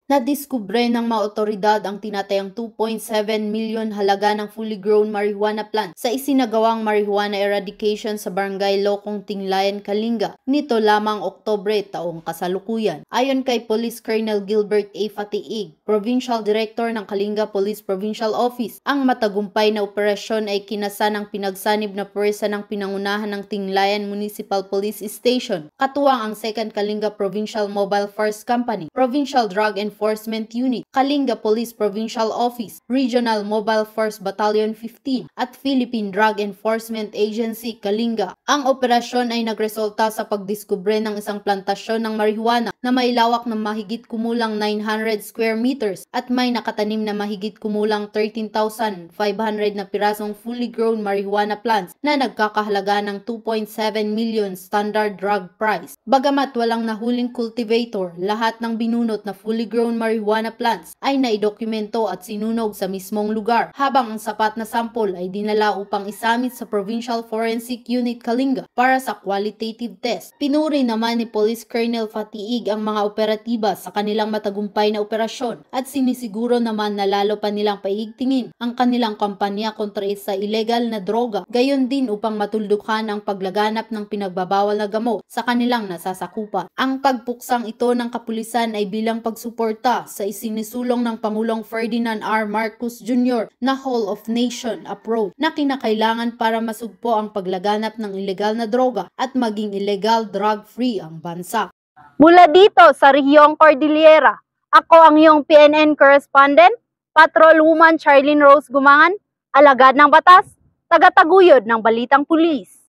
Nadiskubre ng mga otoridad ang tinatayang 2.7 milyon halaga ng fully grown marijuana plant sa isinagawang marijuana eradication sa barangay Lokong Tinglayan, Kalinga nito lamang Oktubre taong kasalukuyan. Ayon kay Police Colonel Gilbert A. Fatiig, Provincial Director ng Kalinga Police Provincial Office, ang matagumpay na operasyon ay kinasa ng pinagsanib na puwersa ng pinangunahan ng Tinglayan Municipal Police Station, katuwang ang 2nd Kalinga Provincial Mobile Force Company, Provincial Drug Enforcement Unit, Kalinga Police Provincial Office, Regional Mobile Force Battalion 15 at Philippine Drug Enforcement Agency, Kalinga. Ang operasyon ay nagresulta sa pagdiskubre ng isang plantasyon ng marijuana na may lawak na mahigit kumulang 900 square meters at may nakatanim na mahigit kumulang 13,500 na pirasong fully grown marijuana plants na nagkakahalaga ng 2.7 million standard drug price. Bagamat walang nahuling cultivator, lahat ng binunot na fully grown marijuana plants ay naidokumento at sinunog sa mismong lugar, habang ang sapat na sample ay dinala upang isamit sa Provincial Forensic Unit Kalinga para sa qualitative test. Pinuri naman ni Police Colonel Fatiig ang mga operatiba sa kanilang matagumpay na operasyon at sinisiguro naman na lalo pa nilang paigtingin ang kanilang kampanya kontra sa illegal na droga, gayon din upang matuldukan ang paglaganap ng pinagbabawal na gamot sa kanilang nasasakupan. Ang pagpuksang ito ng kapulisan ay bilang pagsuporta sa isinisulong ng Pangulong Ferdinand R. Marcos Jr. na Whole of Nation approach na kinakailangan para masugpo ang paglaganap ng ilegal na droga at maging illegal drug-free ang bansa. Mula dito sa Rehiyong Cordillera, ako ang iyong PNN correspondent, Patrol Woman Charlene Rose Gumangan, alagad ng batas, tagataguyod ng Balitang Pulis.